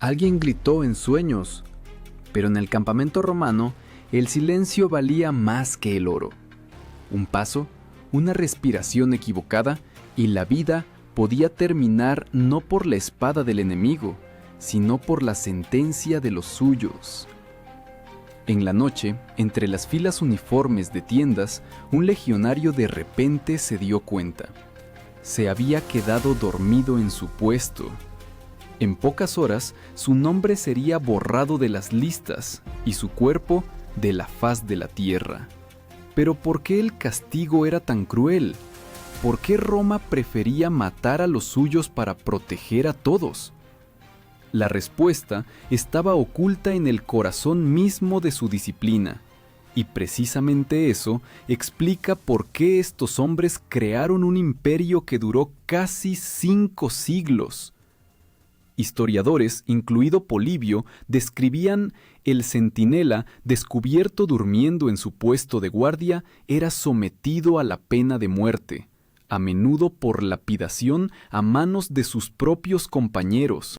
Alguien gritó en sueños, pero en el campamento romano el silencio valía más que el oro. Un paso, una respiración equivocada y la vida podía terminar no por la espada del enemigo, sino por la sentencia de los suyos. En la noche, entre las filas uniformes de tiendas, un legionario de repente se dio cuenta. Se había quedado dormido en su puesto. En pocas horas, su nombre sería borrado de las listas y su cuerpo de la faz de la tierra. Pero ¿por qué el castigo era tan cruel? ¿Por qué Roma prefería matar a los suyos para proteger a todos? La respuesta estaba oculta en el corazón mismo de su disciplina, y precisamente eso explica por qué estos hombres crearon un imperio que duró casi 5 siglos. Historiadores, incluido Polibio, describían el centinela descubierto durmiendo en su puesto de guardia era sometido a la pena de muerte, a menudo por lapidación a manos de sus propios compañeros.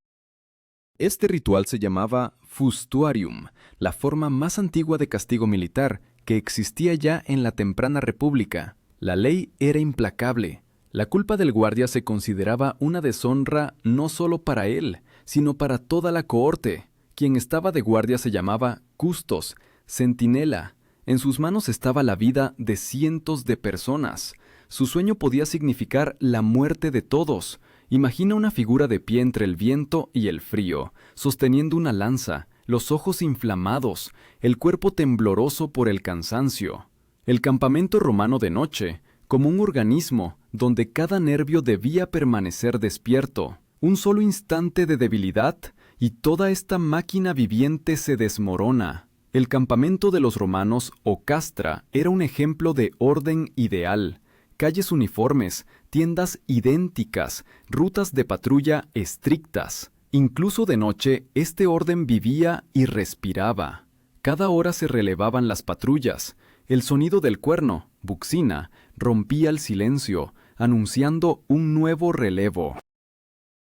Este ritual se llamaba fustuarium, la forma más antigua de castigo militar que existía ya en la temprana república. La ley era implacable. La culpa del guardia se consideraba una deshonra no solo para él, sino para toda la cohorte. Quien estaba de guardia se llamaba custos, centinela. En sus manos estaba la vida de cientos de personas. Su sueño podía significar la muerte de todos. Imagina una figura de pie entre el viento y el frío, sosteniendo una lanza, los ojos inflamados, el cuerpo tembloroso por el cansancio. El campamento romano de noche, como un organismo donde cada nervio debía permanecer despierto. Un solo instante de debilidad y toda esta máquina viviente se desmorona. El campamento de los romanos, o castra, era un ejemplo de orden ideal. Calles uniformes, tiendas idénticas, rutas de patrulla estrictas. Incluso de noche, este orden vivía y respiraba. Cada hora se relevaban las patrullas. El sonido del cuerno, buxina, rompía el silencio, anunciando un nuevo relevo.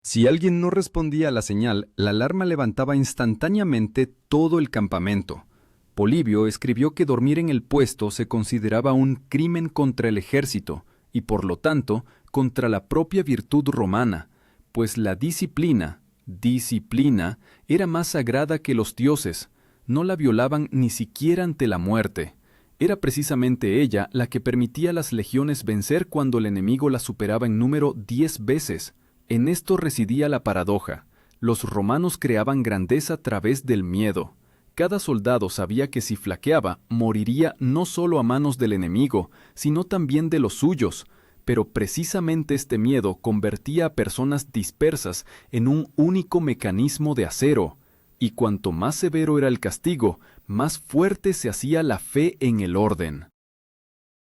Si alguien no respondía a la señal, la alarma levantaba instantáneamente todo el campamento. Polibio escribió que dormir en el puesto se consideraba un crimen contra el ejército y, por lo tanto, contra la propia virtud romana, pues la disciplina, era más sagrada que los dioses, no la violaban ni siquiera ante la muerte. Era precisamente ella la que permitía a las legiones vencer cuando el enemigo la superaba en número 10 veces. En esto residía la paradoja. Los romanos creaban grandeza a través del miedo. Cada soldado sabía que si flaqueaba, moriría no solo a manos del enemigo, sino también de los suyos, pero precisamente este miedo convertía a personas dispersas en un único mecanismo de acero, y cuanto más severo era el castigo, más fuerte se hacía la fe en el orden.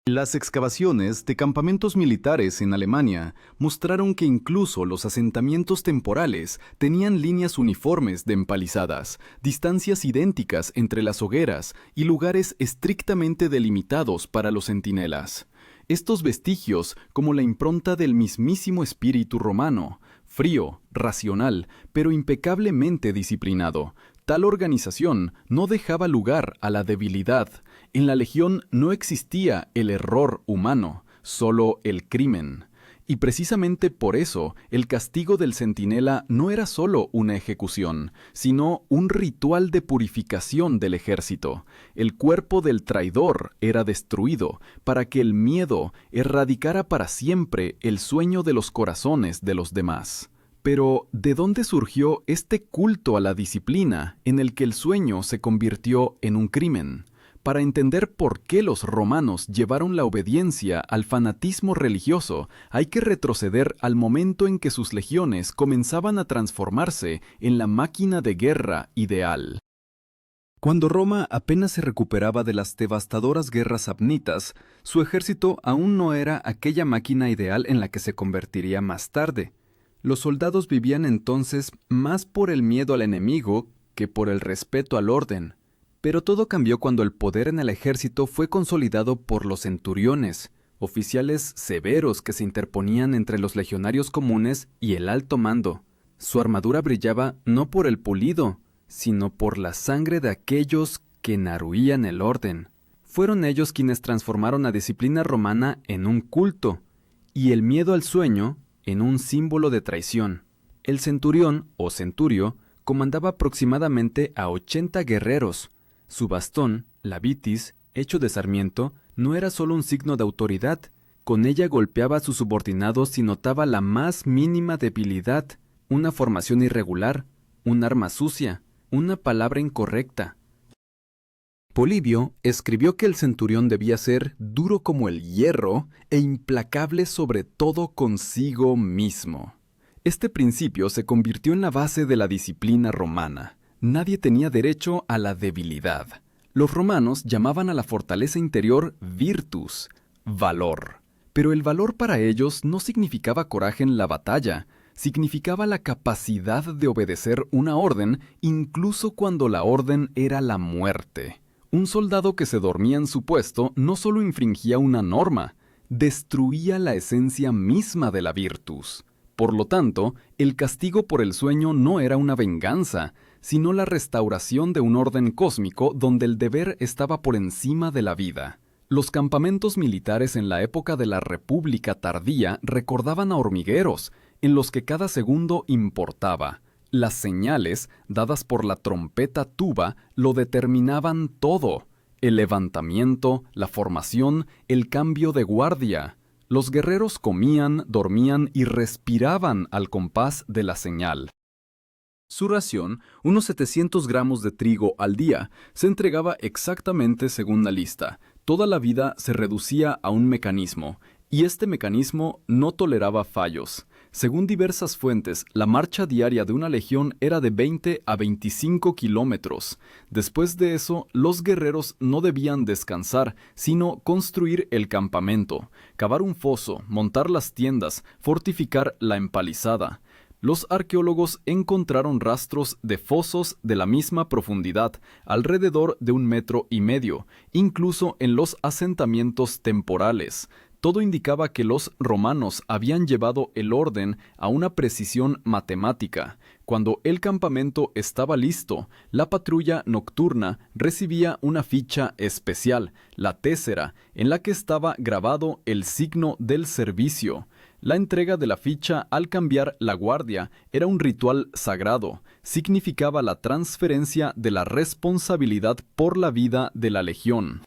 Las excavaciones de campamentos militares en Alemania mostraron que incluso los asentamientos temporales tenían líneas uniformes de empalizadas, distancias idénticas entre las hogueras y lugares estrictamente delimitados para los centinelas. Estos vestigios, como la impronta del mismísimo espíritu romano, frío, racional, pero impecablemente disciplinado, tal organización no dejaba lugar a la debilidad. En la legión no existía el error humano, solo el crimen. Y precisamente por eso, el castigo del centinela no era solo una ejecución, sino un ritual de purificación del ejército. El cuerpo del traidor era destruido para que el miedo erradicara para siempre el sueño de los corazones de los demás. Pero, ¿de dónde surgió este culto a la disciplina en el que el sueño se convirtió en un crimen? Para entender por qué los romanos llevaron la obediencia al fanatismo religioso, hay que retroceder al momento en que sus legiones comenzaban a transformarse en la máquina de guerra ideal. Cuando Roma apenas se recuperaba de las devastadoras guerras samnitas, su ejército aún no era aquella máquina ideal en la que se convertiría más tarde. Los soldados vivían entonces más por el miedo al enemigo que por el respeto al orden. Pero todo cambió cuando el poder en el ejército fue consolidado por los centuriones, oficiales severos que se interponían entre los legionarios comunes y el alto mando. Su armadura brillaba no por el pulido, sino por la sangre de aquellos que enarruían el orden. Fueron ellos quienes transformaron la disciplina romana en un culto y el miedo al sueño en un símbolo de traición. El centurión o centurio comandaba aproximadamente a 80 guerreros. Su bastón, la vitis, hecho de sarmiento, no era solo un signo de autoridad. Con ella golpeaba a sus subordinados si notaba la más mínima debilidad, una formación irregular, un arma sucia, una palabra incorrecta. Polibio escribió que el centurión debía ser duro como el hierro e implacable sobre todo consigo mismo. Este principio se convirtió en la base de la disciplina romana. Nadie tenía derecho a la debilidad. Los romanos llamaban a la fortaleza interior virtus, valor. Pero el valor para ellos no significaba coraje en la batalla, significaba la capacidad de obedecer una orden incluso cuando la orden era la muerte. Un soldado que se dormía en su puesto no solo infringía una norma, destruía la esencia misma de la virtus. Por lo tanto, el castigo por el sueño no era una venganza, sino la restauración de un orden cósmico donde el deber estaba por encima de la vida. Los campamentos militares en la época de la República tardía recordaban a hormigueros, en los que cada segundo importaba. Las señales, dadas por la trompeta tuba, lo determinaban todo: el levantamiento, la formación, el cambio de guardia. Los guerreros comían, dormían y respiraban al compás de la señal. Su ración, unos 700 gramos de trigo al día, se entregaba exactamente según la lista. Toda la vida se reducía a un mecanismo, y este mecanismo no toleraba fallos. Según diversas fuentes, la marcha diaria de una legión era de 20 a 25 kilómetros. Después de eso, los guerreros no debían descansar, sino construir el campamento, cavar un foso, montar las tiendas, fortificar la empalizada. Los arqueólogos encontraron rastros de fosos de la misma profundidad, alrededor de 1,5 metros, incluso en los asentamientos temporales. Todo indicaba que los romanos habían llevado el orden a una precisión matemática. Cuando el campamento estaba listo, la patrulla nocturna recibía una ficha especial, la tésera, en la que estaba grabado el signo del servicio. La entrega de la ficha al cambiar la guardia era un ritual sagrado. Significaba la transferencia de la responsabilidad por la vida de la legión.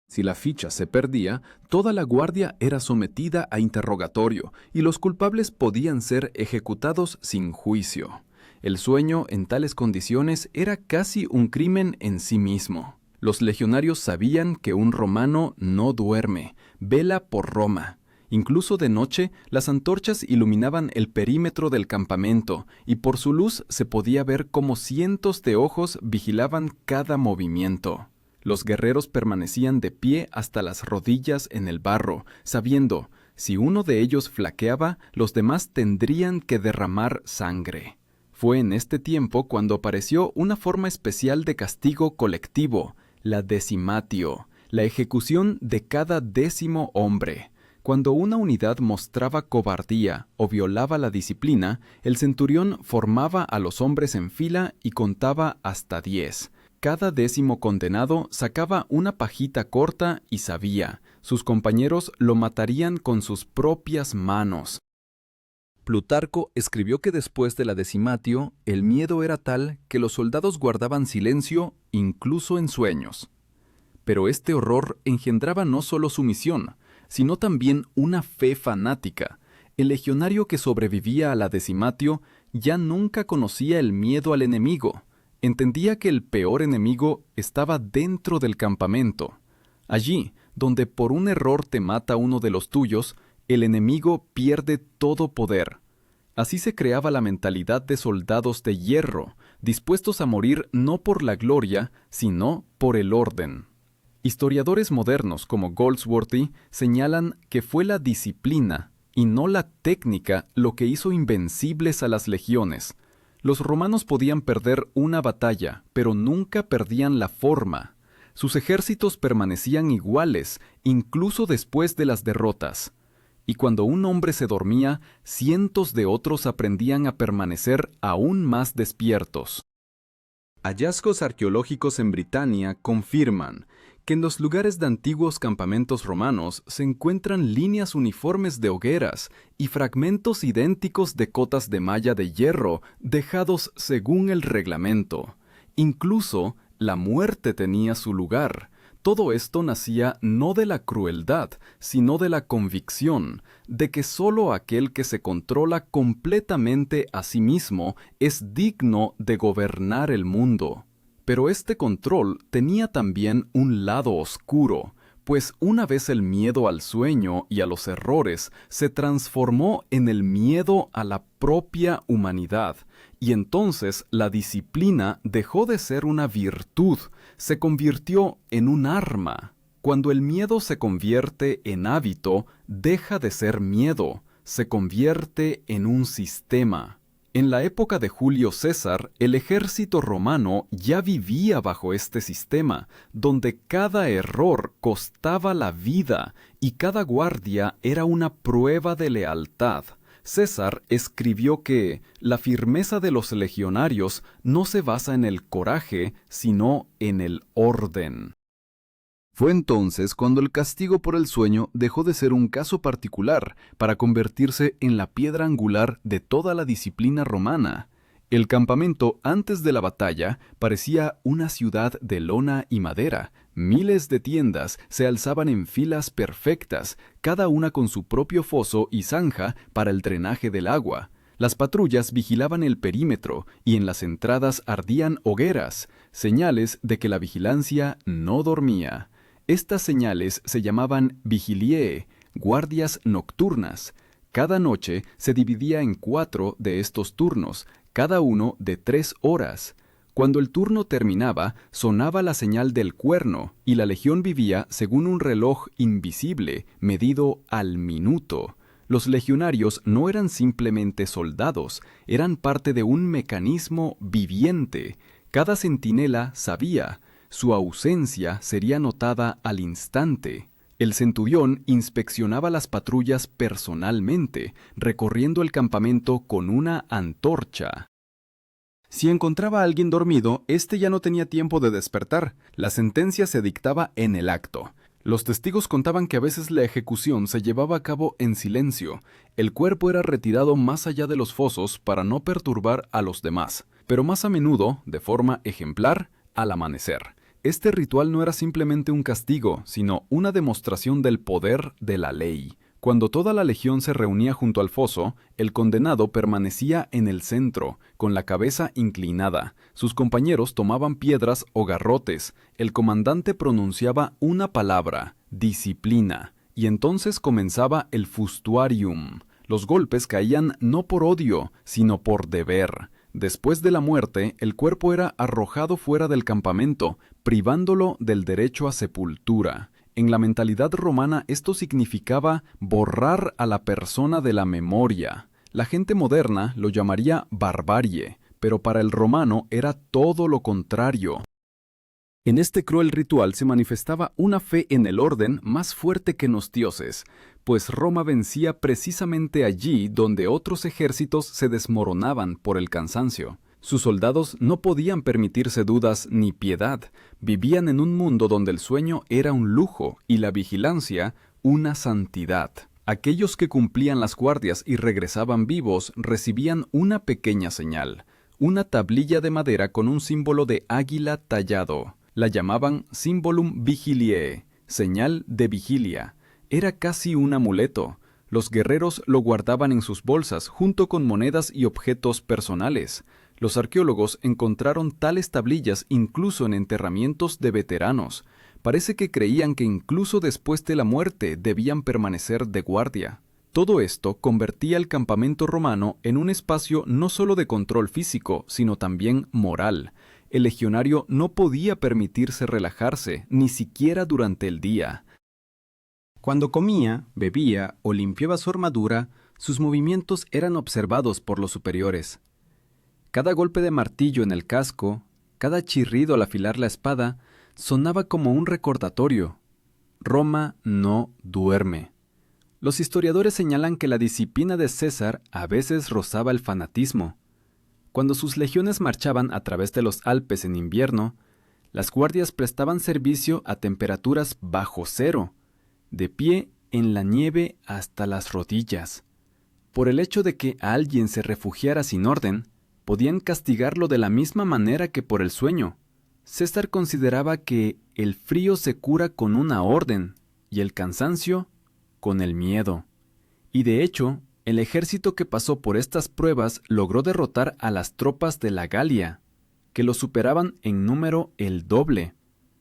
Si la ficha se perdía, toda la guardia era sometida a interrogatorio y los culpables podían ser ejecutados sin juicio. El sueño en tales condiciones era casi un crimen en sí mismo. Los legionarios sabían que un romano no duerme, vela por Roma. Incluso de noche, las antorchas iluminaban el perímetro del campamento y por su luz se podía ver cómo cientos de ojos vigilaban cada movimiento. Los guerreros permanecían de pie hasta las rodillas en el barro, sabiendo, si uno de ellos flaqueaba, los demás tendrían que derramar sangre. Fue en este tiempo cuando apareció una forma especial de castigo colectivo, la decimatio, la ejecución de cada 10º hombre. Cuando una unidad mostraba cobardía o violaba la disciplina, el centurión formaba a los hombres en fila y contaba hasta 10. Cada 10º condenado sacaba una pajita corta y sabía, sus compañeros lo matarían con sus propias manos. Plutarco escribió que después de la decimatio, el miedo era tal que los soldados guardaban silencio incluso en sueños. Pero este horror engendraba no solo sumisión, sino también una fe fanática. El legionario que sobrevivía a la decimatio ya nunca conocía el miedo al enemigo. Entendía que el peor enemigo estaba dentro del campamento. Allí, donde por un error te mata uno de los tuyos, el enemigo pierde todo poder. Así se creaba la mentalidad de soldados de hierro, dispuestos a morir no por la gloria, sino por el orden. Historiadores modernos como Goldsworthy señalan que fue la disciplina y no la técnica lo que hizo invencibles a las legiones. Los romanos podían perder una batalla, pero nunca perdían la forma. Sus ejércitos permanecían iguales, incluso después de las derrotas. y cuando un hombre se dormía, cientos de otros aprendían a permanecer aún más despiertos. Hallazgos arqueológicos en Britania confirman que en los lugares de antiguos campamentos romanos se encuentran líneas uniformes de hogueras y fragmentos idénticos de cotas de malla de hierro dejados según el reglamento. Incluso la muerte tenía su lugar. Todo esto nacía no de la crueldad, sino de la convicción de que solo aquel que se controla completamente a sí mismo es digno de gobernar el mundo. Pero este control tenía también un lado oscuro, pues una vez el miedo al sueño y a los errores se transformó en el miedo a la propia humanidad, y entonces la disciplina dejó de ser una virtud, se convirtió en un arma. Cuando el miedo se convierte en hábito, deja de ser miedo, se convierte en un sistema. En la época de Julio César, el ejército romano ya vivía bajo este sistema, donde cada error costaba la vida y cada guardia era una prueba de lealtad. César escribió que la firmeza de los legionarios no se basa en el coraje, sino en el orden. Fue entonces cuando el castigo por el sueño dejó de ser un caso particular para convertirse en la piedra angular de toda la disciplina romana. El campamento antes de la batalla parecía una ciudad de lona y madera. Miles de tiendas se alzaban en filas perfectas, cada una con su propio foso y zanja para el drenaje del agua. Las patrullas vigilaban el perímetro y en las entradas ardían hogueras, señales de que la vigilancia no dormía. Estas señales se llamaban vigiliae, guardias nocturnas. Cada noche se dividía en 4 de estos turnos, cada uno de 3 horas. Cuando el turno terminaba, sonaba la señal del cuerno y la legión vivía según un reloj invisible, medido al minuto. Los legionarios no eran simplemente soldados, eran parte de un mecanismo viviente. Cada centinela sabía. Su ausencia sería notada al instante. El centurión inspeccionaba las patrullas personalmente, recorriendo el campamento con una antorcha. Si encontraba a alguien dormido, éste ya no tenía tiempo de despertar. La sentencia se dictaba en el acto. Los testigos contaban que a veces la ejecución se llevaba a cabo en silencio. El cuerpo era retirado más allá de los fosos para no perturbar a los demás, pero más a menudo, de forma ejemplar, al amanecer. Este ritual no era simplemente un castigo, sino una demostración del poder de la ley. Cuando toda la legión se reunía junto al foso, el condenado permanecía en el centro, con la cabeza inclinada. Sus compañeros tomaban piedras o garrotes. El comandante pronunciaba una palabra, disciplina, y entonces comenzaba el fustuarium. Los golpes caían no por odio, sino por deber. Después de la muerte, el cuerpo era arrojado fuera del campamento, privándolo del derecho a sepultura. En la mentalidad romana esto significaba borrar a la persona de la memoria. La gente moderna lo llamaría barbarie, pero para el romano era todo lo contrario. En este cruel ritual se manifestaba una fe en el orden más fuerte que en los dioses, pues Roma vencía precisamente allí donde otros ejércitos se desmoronaban por el cansancio. Sus soldados no podían permitirse dudas ni piedad, vivían en un mundo donde el sueño era un lujo y la vigilancia una santidad. Aquellos que cumplían las guardias y regresaban vivos recibían una pequeña señal, una tablilla de madera con un símbolo de águila tallado. La llamaban Symbolum Vigiliae, señal de vigilia. Era casi un amuleto. Los guerreros lo guardaban en sus bolsas junto con monedas y objetos personales. Los arqueólogos encontraron tales tablillas incluso en enterramientos de veteranos. Parece que creían que incluso después de la muerte debían permanecer de guardia. Todo esto convertía el campamento romano en un espacio no solo de control físico, sino también moral. El legionario no podía permitirse relajarse, ni siquiera durante el día. Cuando comía, bebía o limpiaba su armadura, sus movimientos eran observados por los superiores. Cada golpe de martillo en el casco, cada chirrido al afilar la espada, sonaba como un recordatorio. Roma no duerme. Los historiadores señalan que la disciplina de César a veces rozaba el fanatismo. Cuando sus legiones marchaban a través de los Alpes en invierno, las guardias prestaban servicio a temperaturas bajo cero, de pie en la nieve hasta las rodillas. Por el hecho de que alguien se refugiara sin orden, podían castigarlo de la misma manera que por el sueño. César consideraba que el frío se cura con una orden y el cansancio con el miedo. Y de hecho, el ejército que pasó por estas pruebas logró derrotar a las tropas de la Galia, que lo superaban en número el doble.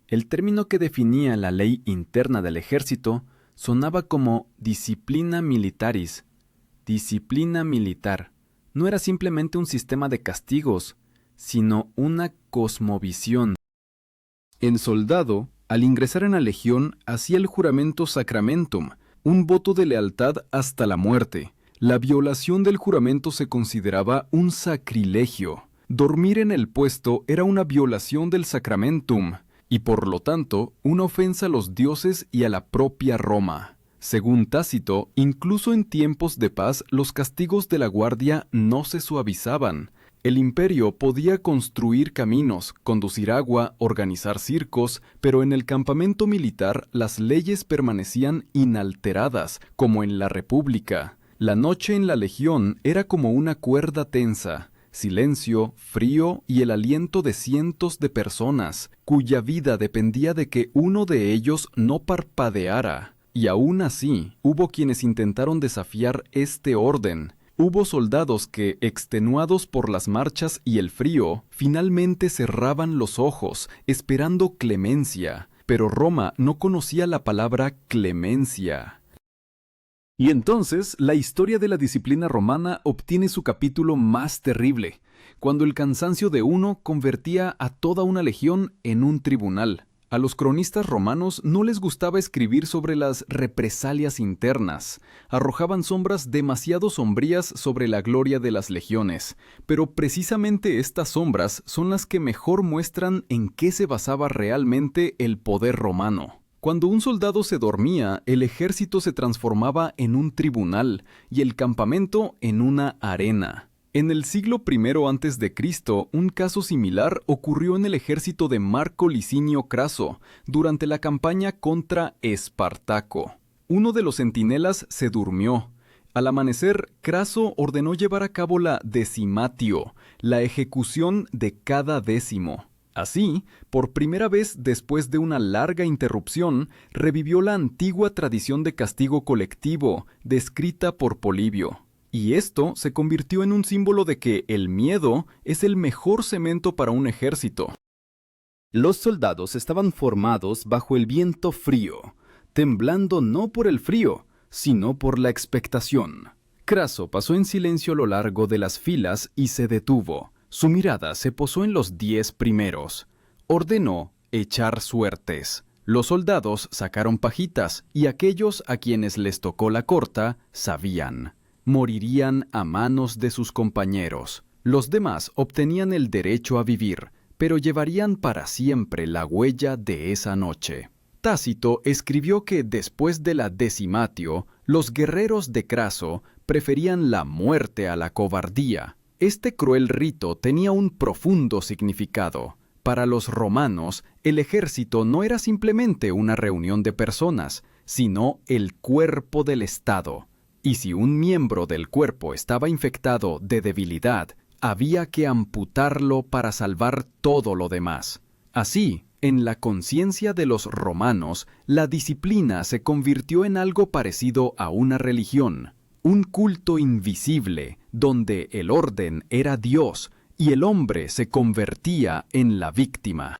El término que definía la ley interna del ejército sonaba como disciplina militaris. Disciplina militar no era simplemente un sistema de castigos, sino una cosmovisión. El soldado, al ingresar en la legión, hacía el juramento sacramentum, un voto de lealtad hasta la muerte. La violación del juramento se consideraba un sacrilegio. Dormir en el puesto era una violación del sacramentum, y por lo tanto, una ofensa a los dioses y a la propia Roma. Según Tácito, incluso en tiempos de paz, los castigos de la guardia no se suavizaban. El imperio podía construir caminos, conducir agua, organizar circos, pero en el campamento militar las leyes permanecían inalteradas, como en la República. La noche en la legión era como una cuerda tensa, silencio, frío y el aliento de cientos de personas, cuya vida dependía de que uno de ellos no parpadeara. Y aún así, hubo quienes intentaron desafiar este orden. Hubo soldados que, extenuados por las marchas y el frío, finalmente cerraban los ojos, esperando clemencia. Pero Roma no conocía la palabra clemencia. Y entonces, la historia de la disciplina romana obtiene su capítulo más terrible, cuando el cansancio de uno convertía a toda una legión en un tribunal. A los cronistas romanos no les gustaba escribir sobre las represalias internas. Arrojaban sombras demasiado sombrías sobre la gloria de las legiones. Pero precisamente estas sombras son las que mejor muestran en qué se basaba realmente el poder romano. Cuando un soldado se dormía, el ejército se transformaba en un tribunal y el campamento en una arena. En el siglo I a.C., un caso similar ocurrió en el ejército de Marco Licinio Craso durante la campaña contra Espartaco. Uno de los centinelas se durmió. Al amanecer, Craso ordenó llevar a cabo la decimatio, la ejecución de cada décimo. Así, por primera vez después de una larga interrupción, revivió la antigua tradición de castigo colectivo descrita por Polibio. Y esto se convirtió en un símbolo de que el miedo es el mejor cemento para un ejército. Los soldados estaban formados bajo el viento frío, temblando no por el frío, sino por la expectación. Craso pasó en silencio a lo largo de las filas y se detuvo. Su mirada se posó en los 10 primeros. Ordenó echar suertes. Los soldados sacaron pajitas y aquellos a quienes les tocó la corta sabían. Morirían a manos de sus compañeros. Los demás obtenían el derecho a vivir, pero llevarían para siempre la huella de esa noche. Tácito escribió que después de la decimatio, los guerreros de Craso preferían la muerte a la cobardía. Este cruel rito tenía un profundo significado. Para los romanos, el ejército no era simplemente una reunión de personas, sino el cuerpo del Estado. Y si un miembro del cuerpo estaba infectado de debilidad, había que amputarlo para salvar todo lo demás. Así, en la conciencia de los romanos, la disciplina se convirtió en algo parecido a una religión, un culto invisible donde el orden era Dios y el hombre se convertía en la víctima.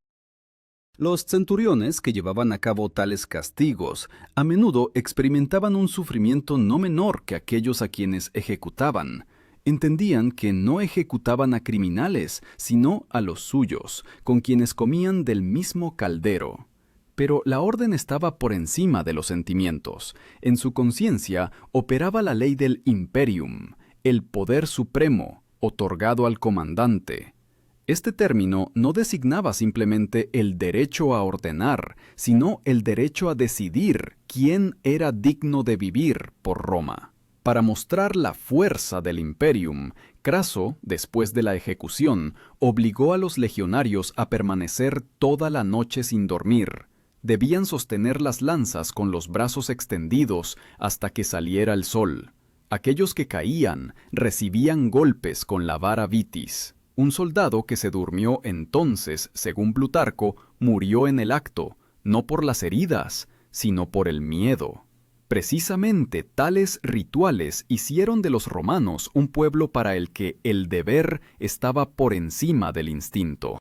Los centuriones que llevaban a cabo tales castigos a menudo experimentaban un sufrimiento no menor que aquellos a quienes ejecutaban. Entendían que no ejecutaban a criminales, sino a los suyos, con quienes comían del mismo caldero. Pero la orden estaba por encima de los sentimientos. En su conciencia operaba la ley del imperium, el poder supremo, otorgado al comandante. Este término no designaba simplemente el derecho a ordenar, sino el derecho a decidir quién era digno de vivir por Roma. Para mostrar la fuerza del imperium, Craso, después de la ejecución, obligó a los legionarios a permanecer toda la noche sin dormir. Debían sostener las lanzas con los brazos extendidos hasta que saliera el sol. Aquellos que caían recibían golpes con la vara vitis. Un soldado que se durmió entonces, según Plutarco, murió en el acto, no por las heridas, sino por el miedo. Precisamente tales rituales hicieron de los romanos un pueblo para el que el deber estaba por encima del instinto.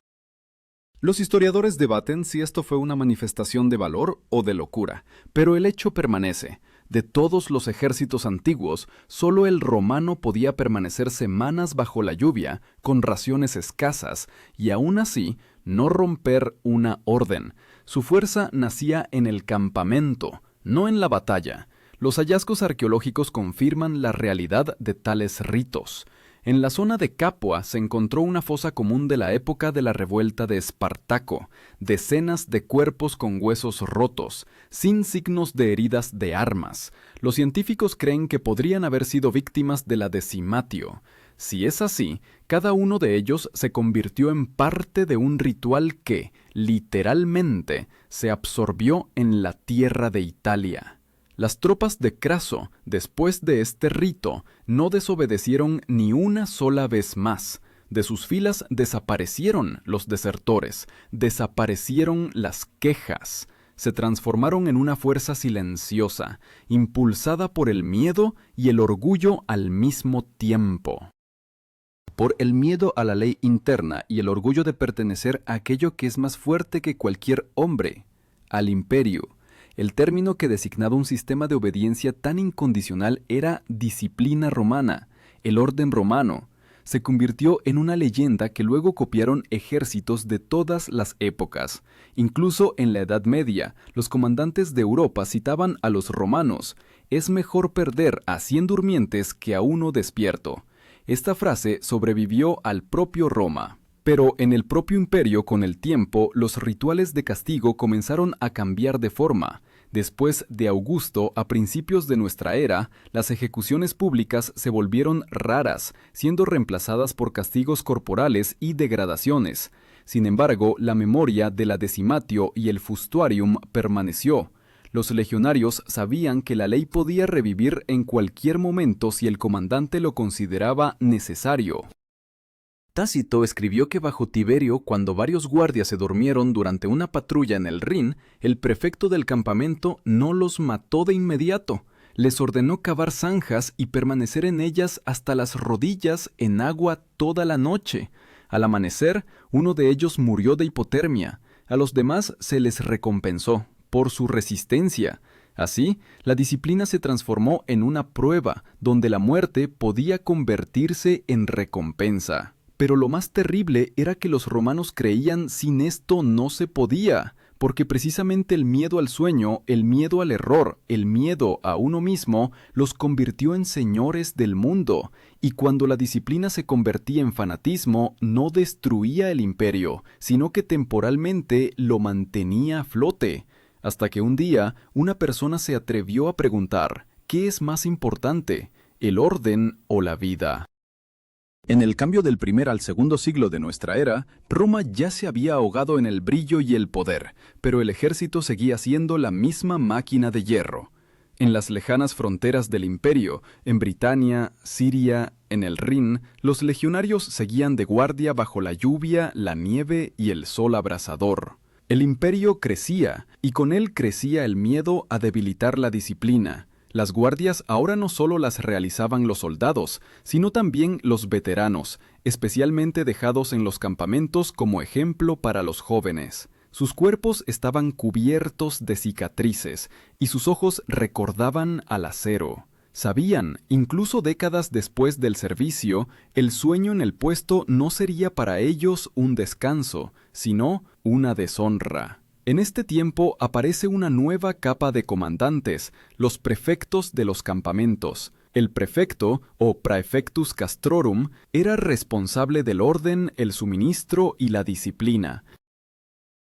Los historiadores debaten si esto fue una manifestación de valor o de locura, pero el hecho permanece. De todos los ejércitos antiguos, solo el romano podía permanecer semanas bajo la lluvia, con raciones escasas, y aún así no romper una orden. Su fuerza nacía en el campamento, no en la batalla. Los hallazgos arqueológicos confirman la realidad de tales ritos. En la zona de Capua se encontró una fosa común de la época de la revuelta de Espartaco, decenas de cuerpos con huesos rotos, sin signos de heridas de armas. Los científicos creen que podrían haber sido víctimas de la decimatio. Si es así, cada uno de ellos se convirtió en parte de un ritual que, literalmente, se absorbió en la tierra de Italia. Las tropas de Craso, después de este rito, no desobedecieron ni una sola vez más. De sus filas desaparecieron los desertores, desaparecieron las quejas. Se transformaron en una fuerza silenciosa, impulsada por el miedo y el orgullo al mismo tiempo. Por el miedo a la ley interna y el orgullo de pertenecer a aquello que es más fuerte que cualquier hombre, al imperio. El término que designaba un sistema de obediencia tan incondicional era disciplina romana, el orden romano. Se convirtió en una leyenda que luego copiaron ejércitos de todas las épocas. Incluso en la Edad Media, los comandantes de Europa citaban a los romanos: «Es mejor perder a 100 durmientes que a uno despierto». Esta frase sobrevivió al propio Roma. Pero en el propio imperio, con el tiempo, los rituales de castigo comenzaron a cambiar de forma. Después de Augusto, a principios de nuestra era, las ejecuciones públicas se volvieron raras, siendo reemplazadas por castigos corporales y degradaciones. Sin embargo, la memoria de la decimatio y el fustuarium permaneció. Los legionarios sabían que la ley podía revivir en cualquier momento si el comandante lo consideraba necesario. Tácito escribió que bajo Tiberio, cuando varios guardias se durmieron durante una patrulla en el Rin, el prefecto del campamento no los mató de inmediato. Les ordenó cavar zanjas y permanecer en ellas hasta las rodillas en agua toda la noche. Al amanecer, uno de ellos murió de hipotermia. A los demás se les recompensó por su resistencia. Así, la disciplina se transformó en una prueba donde la muerte podía convertirse en recompensa. Pero lo más terrible era que los romanos creían sin esto no se podía, porque precisamente el miedo al sueño, el miedo al error, el miedo a uno mismo, los convirtió en señores del mundo, y cuando la disciplina se convertía en fanatismo, no destruía el imperio, sino que temporalmente lo mantenía a flote, hasta que un día una persona se atrevió a preguntar: ¿qué es más importante, el orden o la vida? En el cambio del primer al segundo siglo de nuestra era, Roma ya se había ahogado en el brillo y el poder, pero el ejército seguía siendo la misma máquina de hierro. En las lejanas fronteras del imperio, en Britania, Siria, en el Rin, los legionarios seguían de guardia bajo la lluvia, la nieve y el sol abrasador. El imperio crecía, y con él crecía el miedo a debilitar la disciplina. Las guardias ahora no solo las realizaban los soldados, sino también los veteranos, especialmente dejados en los campamentos como ejemplo para los jóvenes. Sus cuerpos estaban cubiertos de cicatrices, y sus ojos recordaban al acero. Sabían, incluso décadas después del servicio, el sueño en el puesto no sería para ellos un descanso, sino una deshonra. En este tiempo aparece una nueva capa de comandantes, los prefectos de los campamentos. El prefecto, o praefectus castrorum, era responsable del orden, el suministro y la disciplina.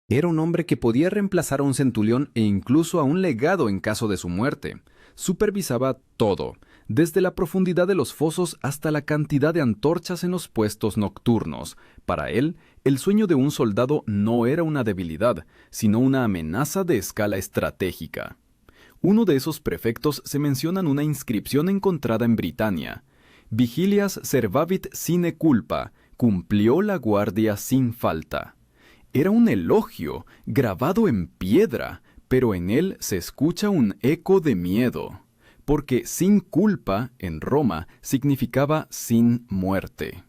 Era un hombre que podía reemplazar a un centurión e incluso a un legado en caso de su muerte. Supervisaba todo, desde la profundidad de los fosos hasta la cantidad de antorchas en los puestos nocturnos. Para él, el sueño de un soldado no era una debilidad, sino una amenaza de escala estratégica. Uno de esos prefectos se menciona en una inscripción encontrada en Britania. Vigilias servavit sine culpa, cumplió la guardia sin falta. Era un elogio, grabado en piedra, pero en él se escucha un eco de miedo, porque sin culpa, en Roma, significaba sin muerte.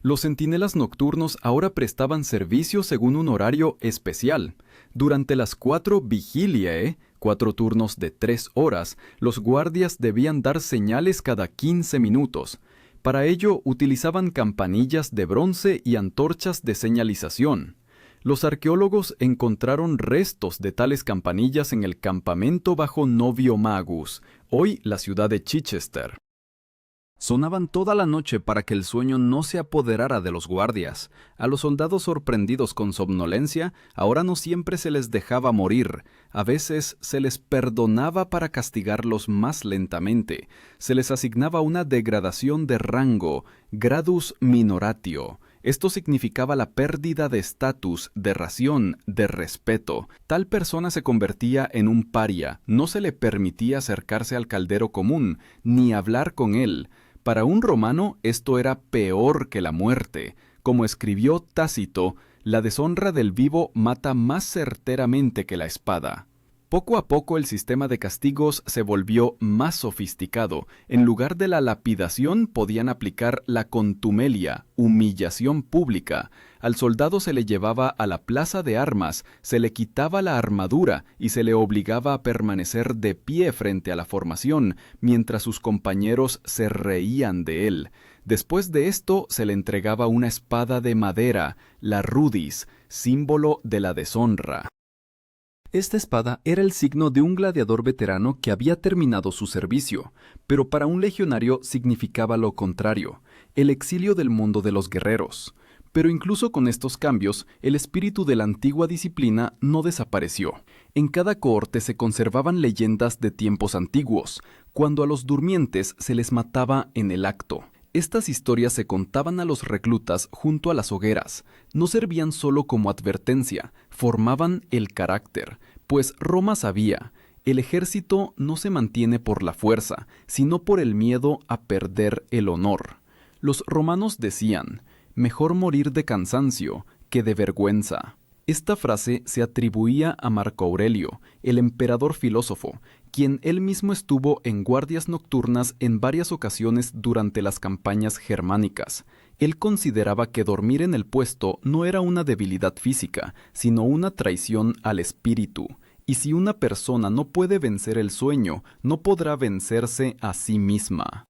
Los centinelas nocturnos ahora prestaban servicio según un horario especial. Durante las 4 vigiliae, 4 turnos de 3 horas, los guardias debían dar señales cada 15 minutos. Para ello utilizaban campanillas de bronce y antorchas de señalización. Los arqueólogos encontraron restos de tales campanillas en el campamento bajo Novio Magus, hoy la ciudad de Chichester. Sonaban toda la noche para que el sueño no se apoderara de los guardias. A los soldados sorprendidos con somnolencia, ahora no siempre se les dejaba morir. A veces se les perdonaba para castigarlos más lentamente. Se les asignaba una degradación de rango, gradus minoratio. Esto significaba la pérdida de estatus, de ración, de respeto. Tal persona se convertía en un paria, no se le permitía acercarse al caldero común, ni hablar con él. Para un romano esto era peor que la muerte. Como escribió Tácito, la deshonra del vivo mata más certeramente que la espada. Poco a poco el sistema de castigos se volvió más sofisticado. En lugar de la lapidación podían aplicar la contumelia, humillación pública. Al soldado se le llevaba a la plaza de armas, se le quitaba la armadura y se le obligaba a permanecer de pie frente a la formación, mientras sus compañeros se reían de él. Después de esto se le entregaba una espada de madera, la rudis, símbolo de la deshonra. Esta espada era el signo de un gladiador veterano que había terminado su servicio, pero para un legionario significaba lo contrario, el exilio del mundo de los guerreros. Pero incluso con estos cambios, el espíritu de la antigua disciplina no desapareció. En cada cohorte se conservaban leyendas de tiempos antiguos, cuando a los durmientes se les mataba en el acto. Estas historias se contaban a los reclutas junto a las hogueras. No servían solo como advertencia, formaban el carácter, pues Roma sabía, el ejército no se mantiene por la fuerza, sino por el miedo a perder el honor. Los romanos decían, mejor morir de cansancio que de vergüenza. Esta frase se atribuía a Marco Aurelio, el emperador filósofo, quien él mismo estuvo en guardias nocturnas en varias ocasiones durante las campañas germánicas. Él consideraba que dormir en el puesto no era una debilidad física, sino una traición al espíritu. Y si una persona no puede vencer el sueño, no podrá vencerse a sí misma.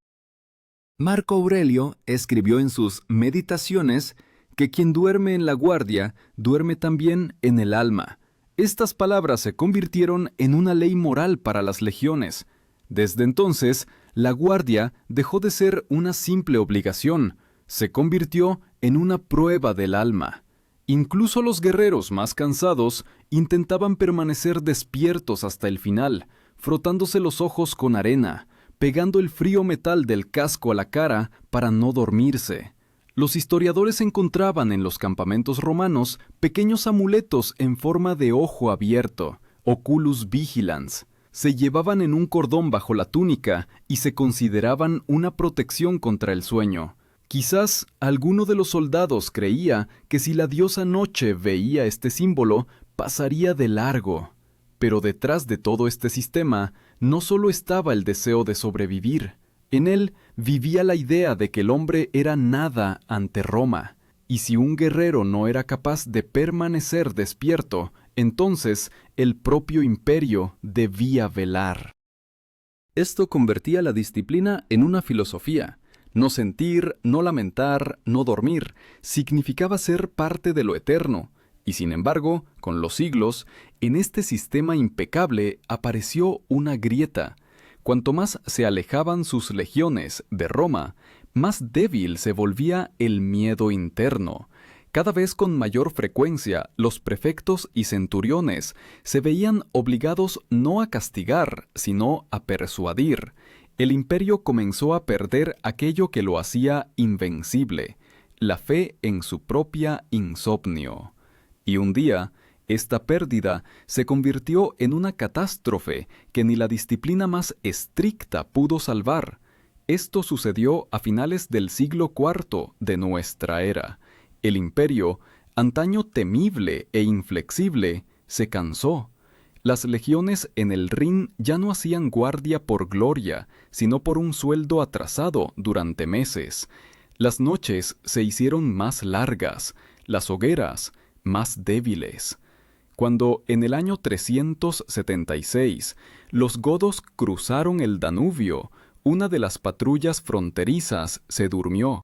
Marco Aurelio escribió en sus Meditaciones que quien duerme en la guardia, duerme también en el alma. Estas palabras se convirtieron en una ley moral para las legiones. Desde entonces, la guardia dejó de ser una simple obligación, se convirtió en una prueba del alma. Incluso los guerreros más cansados intentaban permanecer despiertos hasta el final, frotándose los ojos con arena, pegando el frío metal del casco a la cara para no dormirse. Los historiadores encontraban en los campamentos romanos pequeños amuletos en forma de ojo abierto, oculus vigilans. Se llevaban en un cordón bajo la túnica y se consideraban una protección contra el sueño. Quizás alguno de los soldados creía que si la diosa Noche veía este símbolo, pasaría de largo. Pero detrás de todo este sistema no solo estaba el deseo de sobrevivir. En él vivía la idea de que el hombre era nada ante Roma, y si un guerrero no era capaz de permanecer despierto, entonces el propio imperio debía velar. Esto convertía la disciplina en una filosofía. No sentir, no lamentar, no dormir, significaba ser parte de lo eterno, y sin embargo, con los siglos, en este sistema impecable apareció una grieta. Cuanto más se alejaban sus legiones de Roma, más débil se volvía el miedo interno. Cada vez con mayor frecuencia, los prefectos y centuriones se veían obligados no a castigar, sino a persuadir. El imperio comenzó a perder aquello que lo hacía invencible, la fe en su propia insomnio. Y un día, esta pérdida se convirtió en una catástrofe que ni la disciplina más estricta pudo salvar. Esto sucedió a finales del siglo IV de nuestra era. El imperio, antaño temible e inflexible, se cansó. Las legiones en el Rin ya no hacían guardia por gloria, sino por un sueldo atrasado durante meses. Las noches se hicieron más largas, las hogueras más débiles. Cuando en el año 376 los godos cruzaron el Danubio, una de las patrullas fronterizas se durmió.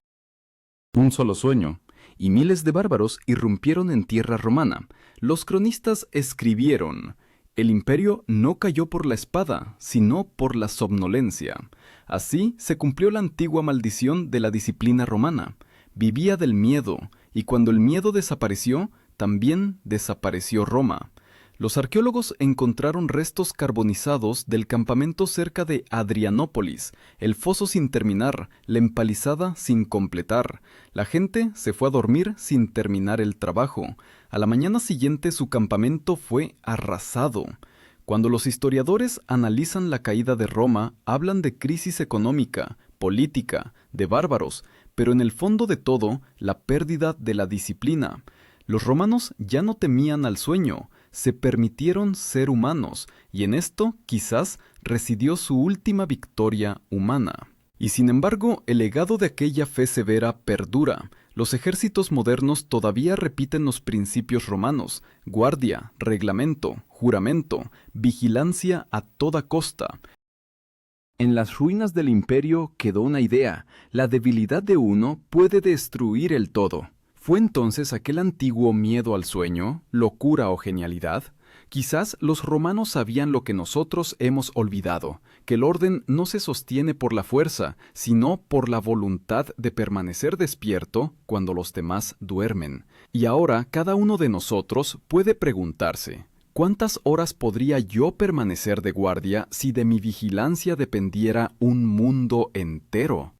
Un solo sueño, y miles de bárbaros irrumpieron en tierra romana. Los cronistas escribieron: el imperio no cayó por la espada, sino por la somnolencia. Así se cumplió la antigua maldición de la disciplina romana. Vivía del miedo, y cuando el miedo desapareció, también desapareció Roma. Los arqueólogos encontraron restos carbonizados del campamento cerca de Adrianópolis, el foso sin terminar, la empalizada sin completar. La gente se fue a dormir sin terminar el trabajo. A la mañana siguiente su campamento fue arrasado. Cuando los historiadores analizan la caída de Roma, hablan de crisis económica, política, de bárbaros, pero en el fondo de todo, la pérdida de la disciplina. Los romanos ya no temían al sueño, se permitieron ser humanos, y en esto quizás residió su última victoria humana. Y sin embargo, el legado de aquella fe severa perdura. Los ejércitos modernos todavía repiten los principios romanos: guardia, reglamento, juramento, vigilancia a toda costa. En las ruinas del imperio quedó una idea: la debilidad de uno puede destruir el todo. ¿Fue entonces aquel antiguo miedo al sueño, locura o genialidad? Quizás los romanos sabían lo que nosotros hemos olvidado, que el orden no se sostiene por la fuerza, sino por la voluntad de permanecer despierto cuando los demás duermen. Y ahora cada uno de nosotros puede preguntarse: ¿cuántas horas podría yo permanecer de guardia si de mi vigilancia dependiera un mundo entero?